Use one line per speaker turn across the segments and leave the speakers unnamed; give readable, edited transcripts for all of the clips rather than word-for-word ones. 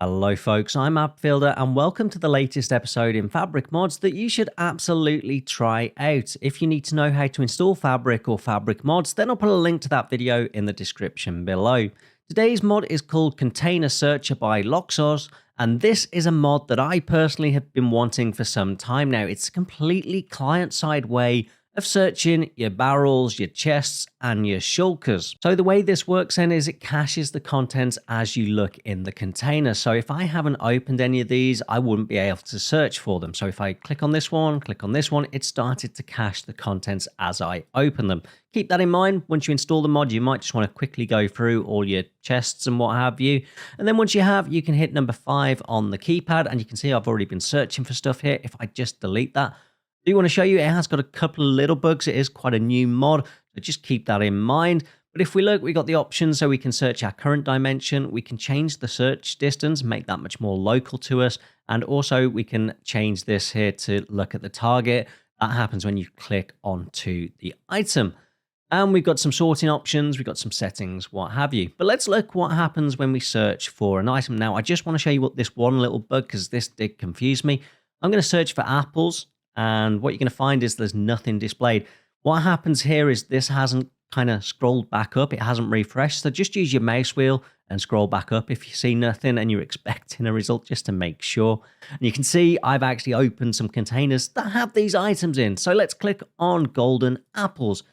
Hello folks, I'm AppFielder and welcome to the latest episode in Fabric mods that you should absolutely try out. If you need to know how to install Fabric or Fabric mods, then I'll put a link to that video in the description below. Today's mod is called ContainerSearcher by Loxos, and this is a mod that I personally have been wanting for some time now. It's a completely client-side way of searching your barrels, your chests, and your shulkers. So the way this works then is it caches the contents as you look in the container. So if I haven't opened any of these, I wouldn't be able to search for them. So if I click on this one, it started to cache the contents as I open them. Keep that in mind. Once you install the mod, you might just want to quickly go through all your chests and what have you. And then once you have, you can hit number 5 on the keypad, and you can see I've already been searching for stuff here. If I just delete that, I do want to show you it has got a couple of little bugs. It is quite a new mod, so just keep that in mind. But if we look, we got the options so we can search our current dimension. We can change the search distance, make that much more local to us. And also we can change this here to look at the target. That happens when you click onto the item. And we've got some sorting options. We've got some settings, what have you. But let's look what happens when we search for an item. Now, I just want to show you what this one little bug, because this did confuse me. I'm going to search for apples. And what you're going to find is there's nothing displayed. What happens here is this hasn't kind of scrolled back up. It hasn't refreshed. So just use your mouse wheel and scroll back up if you see nothing and you're expecting a result, just to make sure. And you can see I've actually opened some containers that have these items in. So let's click on golden apples.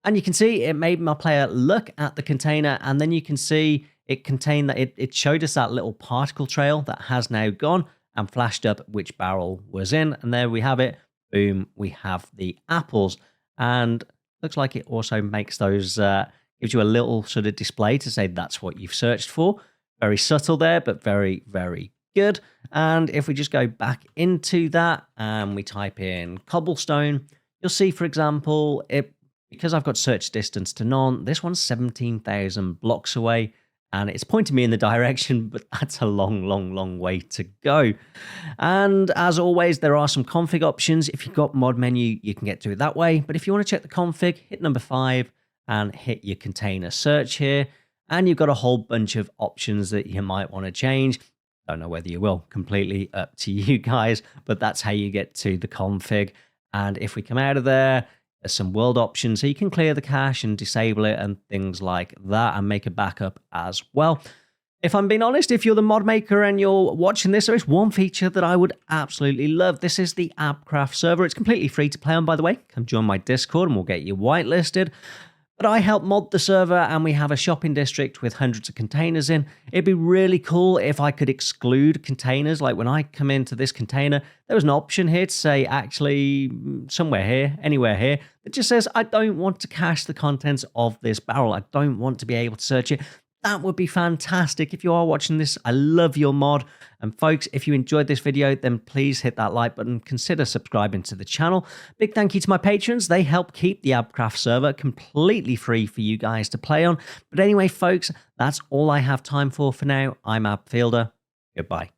And you can see it made my player look at the container, and then you can see it contained that it showed us that little particle trail that has now gone and flashed up which barrel was in. And there we have it. Boom, we have the apples. And looks like it also makes those, gives you a little sort of display to say that's what you've searched for. Very subtle there, but very, very good. And if we just go back into that and we type in cobblestone, you'll see, for example, because I've got search distance to none, this one's 17,000 blocks away. And it's pointing me in the direction, but that's a long, long, long way to go. And as always, there are some config options. If you've got mod menu, you can get to it that way. But if you want to check the config, hit number 5 and hit your container search here. And you've got a whole bunch of options that you might want to change. Don't know whether you will, completely up to you guys, but that's how you get to the config. And if we come out of there, there's some world options, so you can clear the cache and disable it and things like that, and make a backup as well. If I'm being honest, if you're the mod maker and you're watching this, there is one feature that I would absolutely love. This is the AppCraft server. It's completely free to play on, by the way. Come join my Discord and we'll get you whitelisted. But I help mod the server, and we have a shopping district with hundreds of containers in. It'd be really cool if I could exclude containers. Like when I come into this container, there was an option here to say, actually, somewhere here, anywhere here, that just says, I don't want to cache the contents of this barrel. I don't want to be able to search it. That would be fantastic. If you are watching this, I love your mod. And folks, if you enjoyed this video, then please hit that like button. Consider subscribing to the channel. Big thank you to my patrons. They help keep the AppCraft server completely free for you guys to play on. But anyway, folks, that's all I have time for now. I'm AppFielder. Goodbye.